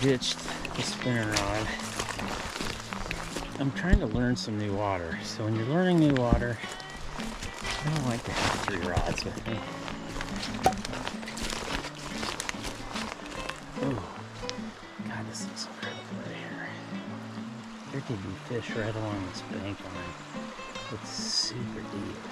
ditched the spinner rod. I'm trying to learn some new water. So when you're learning new water, I don't like to have 3 rods with me. Oh, God, this looks incredible right here. There could be fish right along this bank line. It's super deep.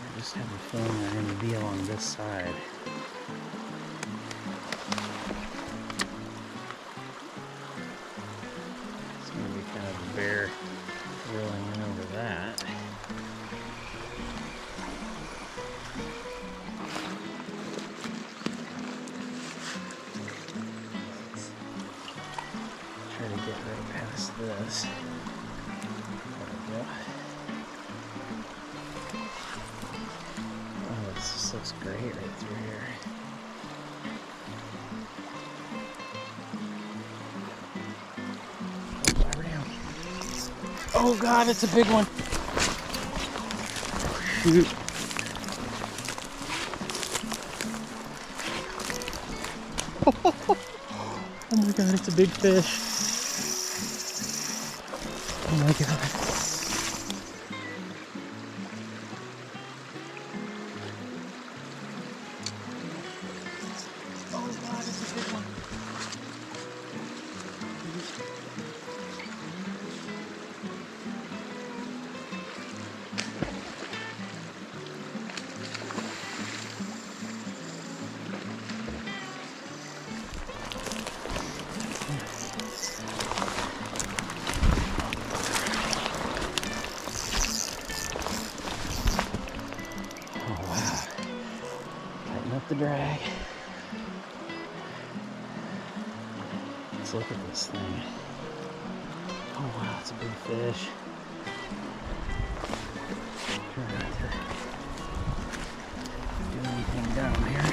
I just have a feeling they're going to be along this side. It's going to be kind of a bear rolling in over that. Try to get right past this. There we go. Oh, this looks great right through here. Oh God, it's a big one. Shoot. Oh my God, it's a big fish. Oh my God. Oh God, it's a big one. Up the drag. Let's look at this thing. Oh wow, it's a big fish. Try not to do anything down here.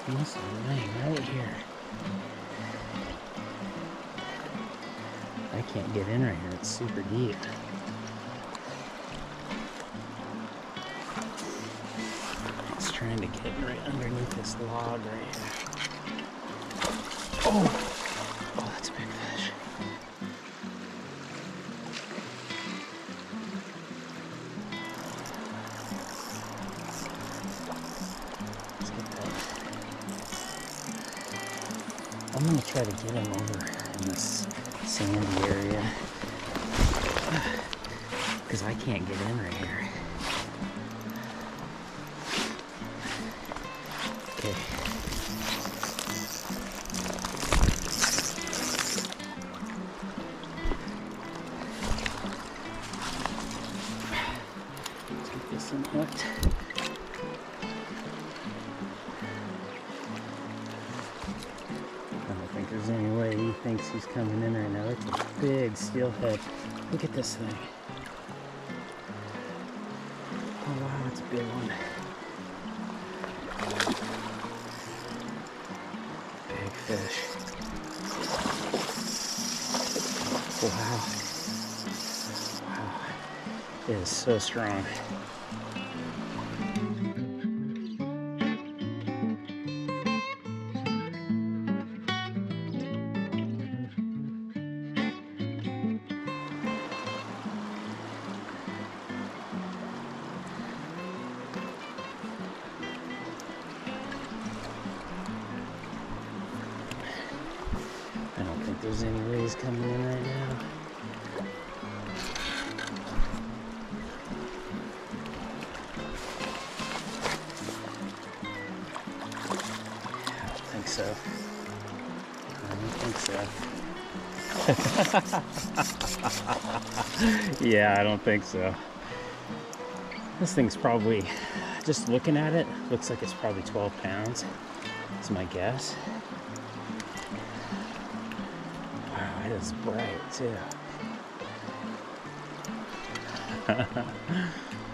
He must be laying right here. I can't get in right here, it's super deep. Trying to get right underneath this log right here. Oh, that's a big fish. Let's get that. I'm gonna try to get him over in this sandy area because I can't get in right here. Okay. Let's get this one hooked. I don't think there's any way he thinks he's coming in right now. It's a big steelhead. Look at this thing. Oh wow, it's a big one. Big fish. Wow. Wow. It is so strong. I don't think there's any ways coming in right now. I don't think so. I don't think so. Yeah, I don't think so. This thing's probably, just looking at it, looks like it's probably 12 pounds. That's my guess. Wow, it is bright too.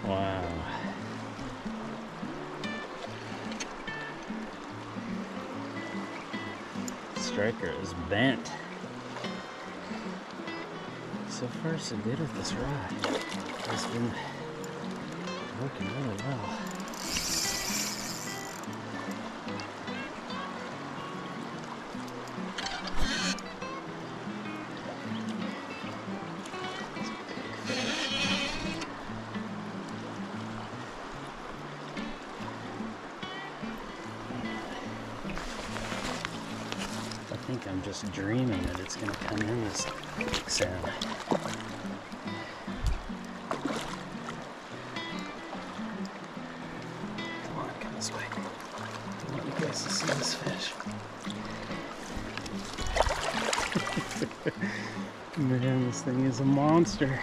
Wow. Let's striker is bent. So far, so good with this rod. It's been working really well. I think I'm just dreaming that it's going to come in this sound. Come on, come this way. I want you guys to see this fish. Man, this thing is a monster.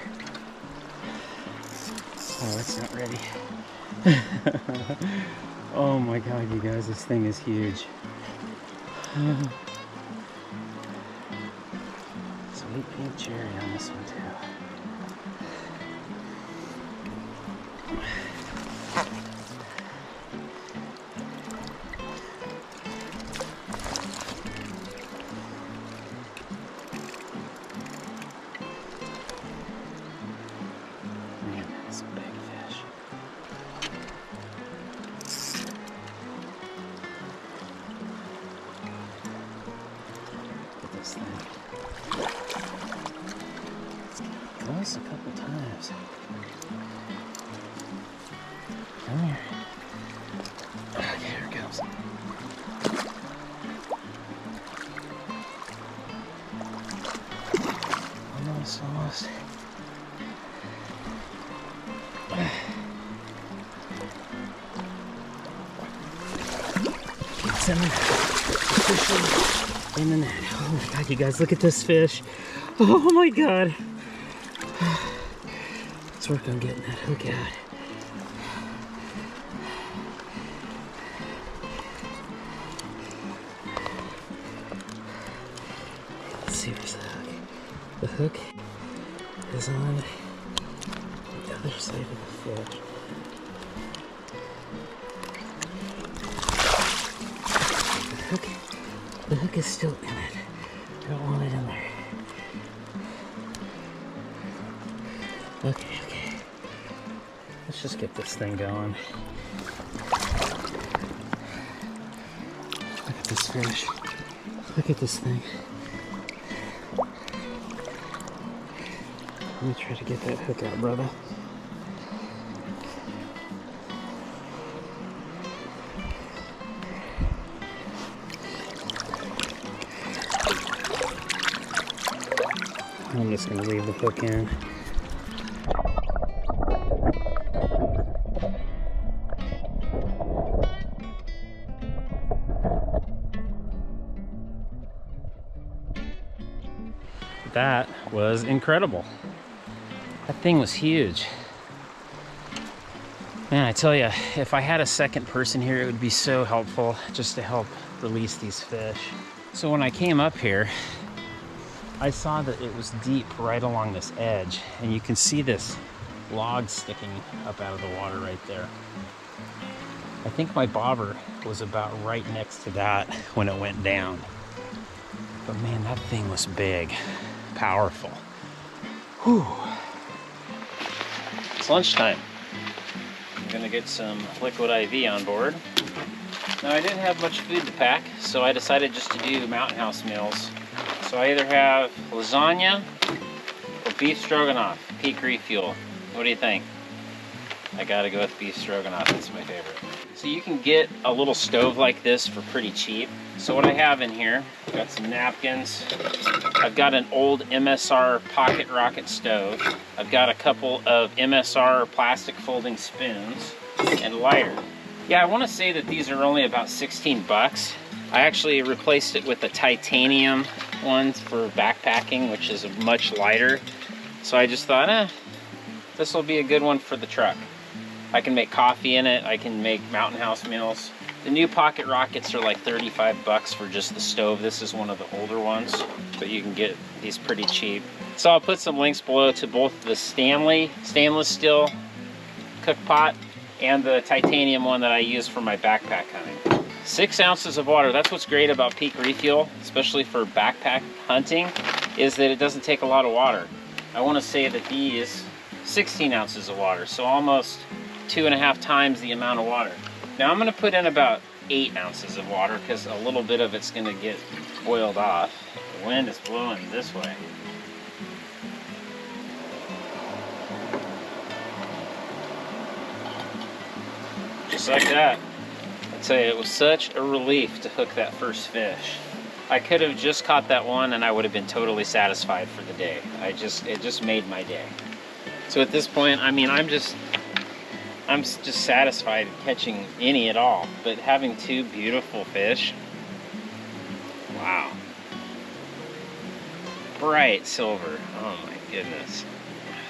Oh, it's not ready. Oh my god, you guys, this thing is huge. Sweet pink cherry on this one too. Man, that's a big fish. Look at this thing. Close a couple times. Come here. Okay, here it comes. Almost, almost. It's in the officially in the net. Oh my god, you guys, look at this fish. Oh my god. Let's work on getting that hook out. Let's see, where's the hook? The hook is on the other side of the fish. The hook is still in it. I don't want it in there. Okay, okay. Let's just get this thing going. Look at this fish. Look at this thing. Let me try to get that hook out, brother. I'm just going to leave the hook in. That was incredible. That thing was huge. Man, I tell you, if I had a second person here, it would be so helpful just to help release these fish. So when I came up here, I saw that it was deep right along this edge, and you can see this log sticking up out of the water right there. I think my bobber was about right next to that when it went down. But man, that thing was big, powerful. Whew. It's lunchtime. I'm gonna get some liquid IV on board. Now, I didn't have much food to pack, so I decided just to do Mountain House meals. So I either have lasagna or beef stroganoff, peak refuel. What do you think? I gotta go with beef stroganoff, that's my favorite. So you can get a little stove like this for pretty cheap. So what I have in here, I've got some napkins. I've got an old MSR pocket rocket stove. I've got a couple of MSR plastic folding spoons and lighter. Yeah, I wanna say that these are only about 16 bucks. I actually replaced it with a titanium one for backpacking, which is much lighter. So I just thought, this will be a good one for the truck. I can make coffee in it, I can make Mountain House meals. The new pocket rockets are like 35 bucks for just the stove. This is one of the older ones, but you can get these pretty cheap. So I'll put some links below to both the Stanley stainless steel cook pot and the titanium one that I use for my backpack hunting. 6 ounces of water. That's what's great about Peak Refuel, especially for backpack hunting, is that it doesn't take a lot of water. I want to say that these 16 ounces of water, so almost 2.5 times the amount of water. Now I'm going to put in about 8 ounces of water because a little bit of it's going to get boiled off. The wind is blowing this way. Just like that. I tell you, it was such a relief to hook that first fish. I could have just caught that one and I would have been totally satisfied for the day. It just made my day. So at this point, I mean, I'm just satisfied catching any at all, but having 2 beautiful fish, wow. Bright silver, oh my goodness.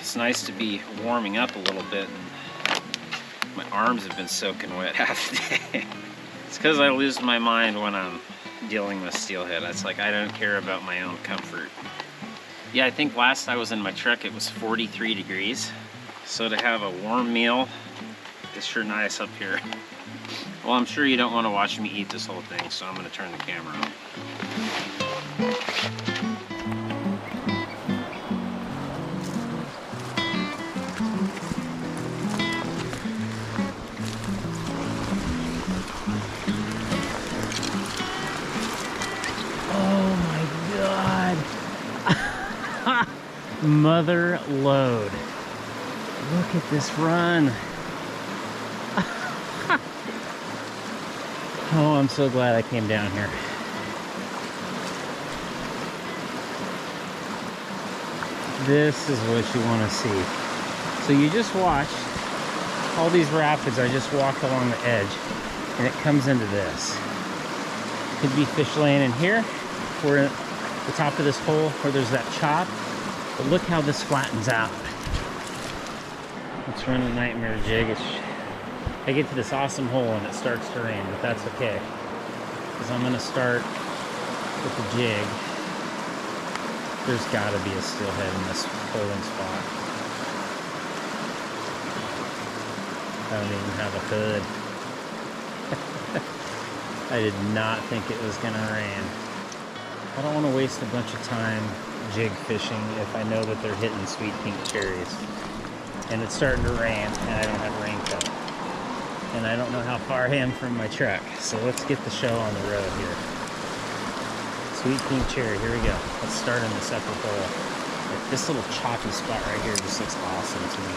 It's nice to be warming up a little bit. My arms have been soaking wet half the day. It's because I lose my mind when I'm dealing with steelhead. It's like I don't care about my own comfort. Yeah, I think last I was in my truck it was 43 degrees. So to have a warm meal is sure nice up here. Well, I'm sure you don't want to watch me eat this whole thing, so I'm going to turn the camera on. Mother load. Look at this run. Oh, I'm so glad I came down here. This is what you want to see. So you just watched all these rapids. I just walked along the edge and it comes into this. Could be fish laying in here. We're at the top of this hole where there's that chop. But look how this flattens out. Let's run a nightmare jig. I get to this awesome hole and it starts to rain, but that's okay. Because I'm going to start with the jig. There's got to be a steelhead in this holding spot. I don't even have a hood. I did not think it was going to rain. I don't want to waste a bunch of time jig fishing if I know that they're hitting sweet pink cherries. And it's starting to rain and I don't have a raincoat. And I don't know how far I am from my truck. So let's get the show on the road here. Sweet pink cherry, here we go. Let's start in this upper hole. This little choppy spot right here just looks awesome to me.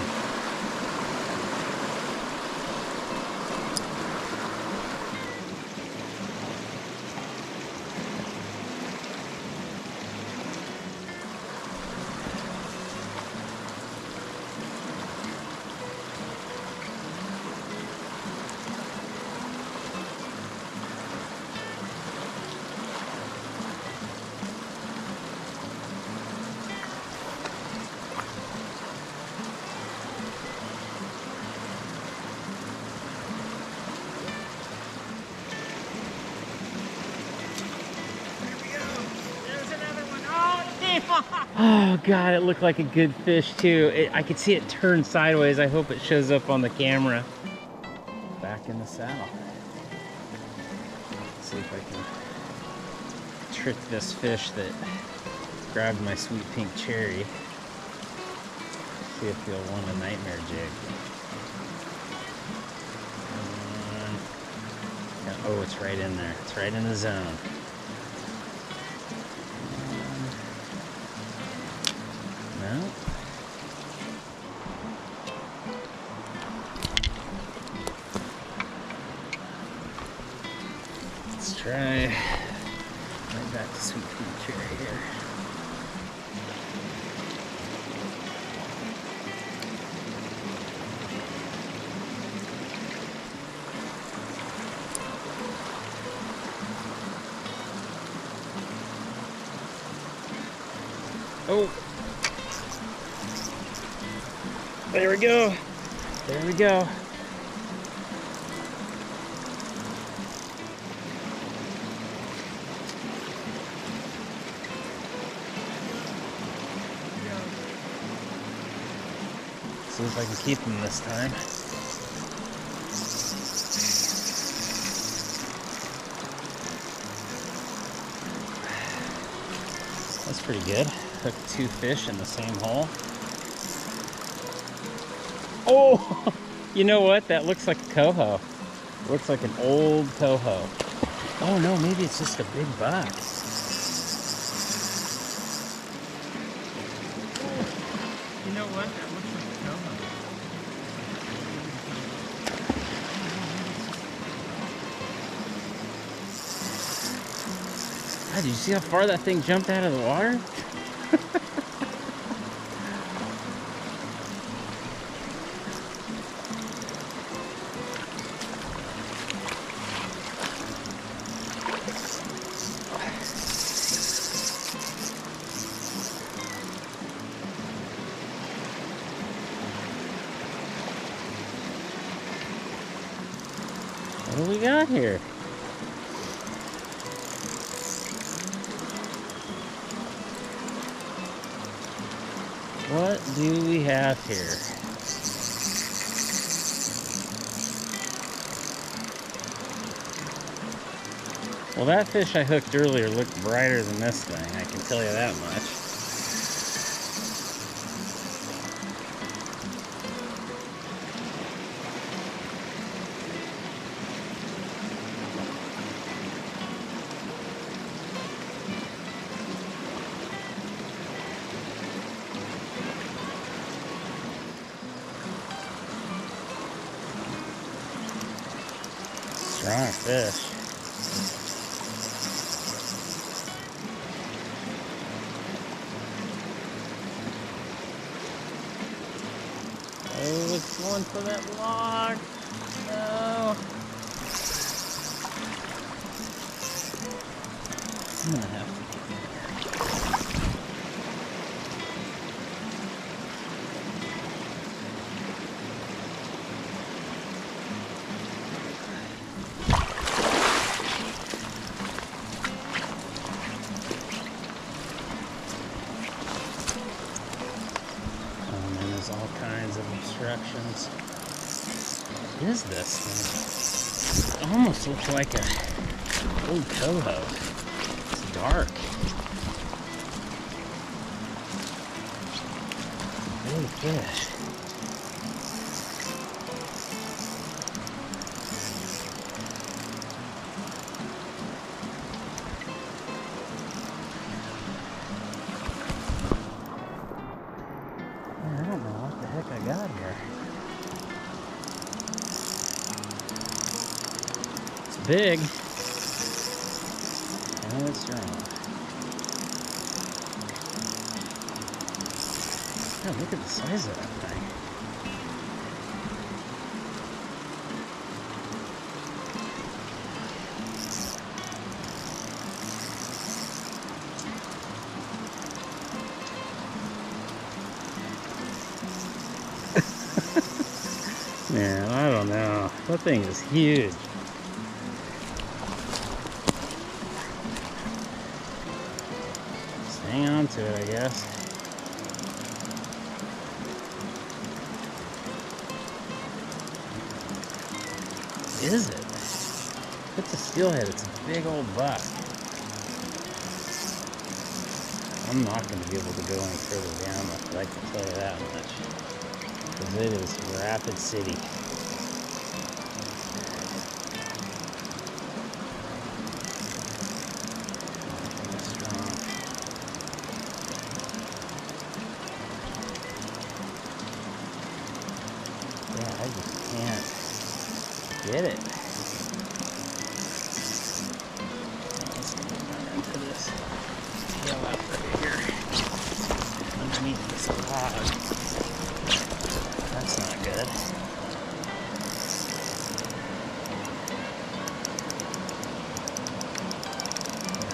Oh God, it looked like a good fish too. I could see it turn sideways. I hope it shows up on the camera. Back in the saddle. Let's see if I can trick this fish that grabbed my sweet pink cherry. See if he'll want a nightmare jig. Oh, it's right in there. It's right in the zone. No. Let's try right back to sweet pea cherry here. Oh. There we go. There we go. See if I can keep him this time. pretty good. Hooked 2 fish in the same hole. Oh, you know what? That looks like a coho. Looks like an old coho. Oh no, maybe it's just a big buck. You know what? That looks like a coho. God, did you see how far that thing jumped out of the water? What do we got here? What do we have here? Well, that fish I hooked earlier looked brighter than this thing, I can tell you that much. Strong fish. Oh, it's going for that log. No. I'm gonna have to get in here. All kinds of obstructions. What is this thing? It almost looks like a old coho. It's dark. Big fish. I don't know what the heck I got here. It's big. And it's strong. God, look at the size of that thing. Man, I don't know. That thing is huge. Just hang on to it, I guess. Is it? It's a steelhead. It's a big old buck. I'm not going to be able to go any further down, I can tell you that much. Because it is Rapid City. Strong. Yeah, I just can't get it. Let's get into this tail out right here. Underneath this log. That's not good.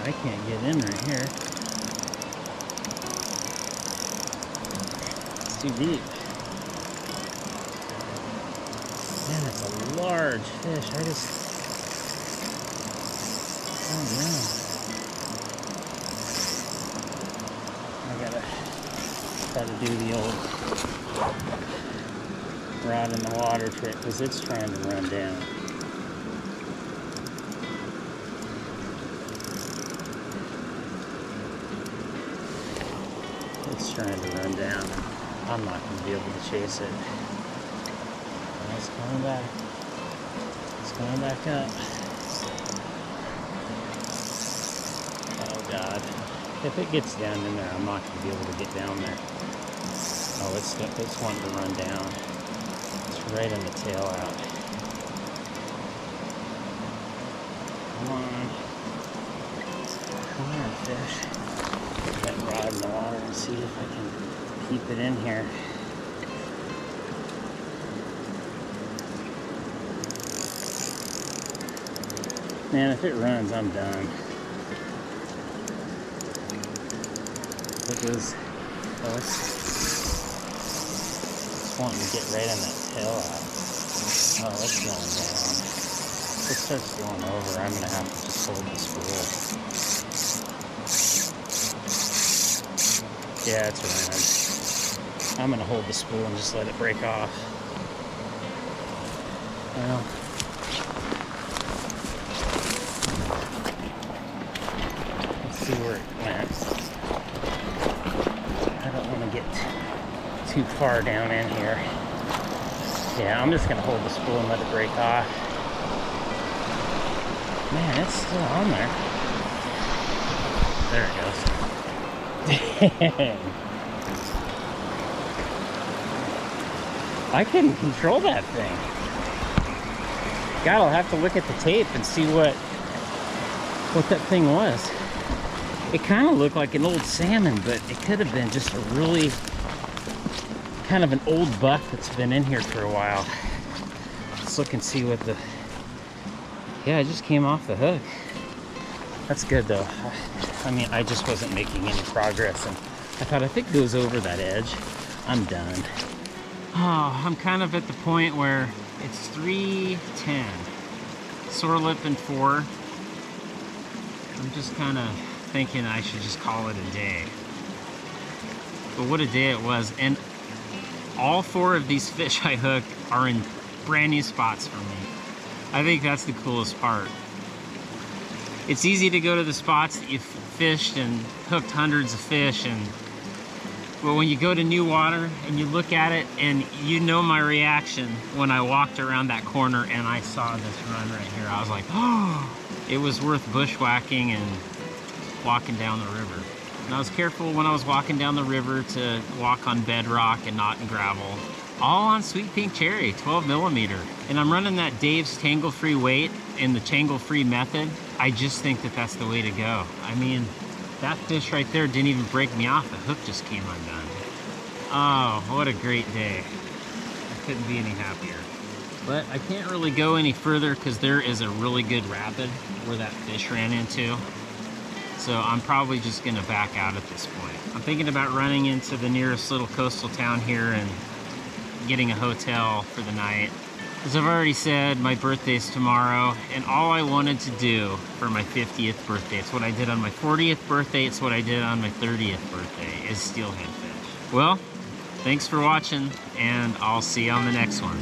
I can't get in right here. It's too deep. Man, it's a large fish. I don't know. I gotta try to do the old rod in the water trick because it's trying to run down. It's trying to run down. I'm not going to be able to chase it. And it's coming back. It's coming back up. Oh God. If it gets down in there, I'm not going to be able to get down there. Oh, it's wanting to run down. It's right in the tail out. Come on. Come on, fish. Put that rod in the water and see if I can keep it in here. Man, if it runs, I'm done. It was, oh, it's wanting to get right on that tail out. Oh, it's going down. If it starts going over, I'm going to have to just hold the spool. Yeah, it's running. I'm going to hold the spool and just let it break off. Well, let's see where it went. I don't want to get too far down in here. Yeah, I'm just going to hold the spool and let it break off. Man, it's still on there. There it goes. Dang. I couldn't control that thing. God, I'll have to look at the tape and see what that thing was. It kind of looked like an old salmon, but it could have been just a really kind of an old buck that's been in here for a while. Let's look and see what the... Yeah, it just came off the hook. That's good though. I mean, I just wasn't making any progress, and I thought if it goes over that edge, I'm done. Oh, I'm kind of at the point where it's 3:10. Sore lip and 4. I'm just kind of thinking I should just call it a day. But what a day it was. And all 4 of these fish I hooked are in brand new spots for me. I think that's the coolest part. It's easy to go to the spots that you've fished and hooked hundreds of fish, but when you go to new water and you look at it, and you know my reaction when I walked around that corner and I saw this run right here. I was like, oh, it was worth bushwhacking and walking down the river. And I was careful when I was walking down the river to walk on bedrock and not in gravel. All on sweet pink cherry, 12mm. And I'm running that Dave's tangle-free weight in the tangle-free method. I just think that that's the way to go. I mean, that fish right there didn't even break me off. The hook just came undone. Oh, what a great day. I couldn't be any happier. But I can't really go any further because there is a really good rapid where that fish ran into. So I'm probably just gonna back out at this point. I'm thinking about running into the nearest little coastal town here and getting a hotel for the night. As I've already said, my birthday's tomorrow, and all I wanted to do for my 50th birthday, it's what I did on my 40th birthday, it's what I did on my 30th birthday, is steelhead fish. Well, thanks for watching, and I'll see you on the next one.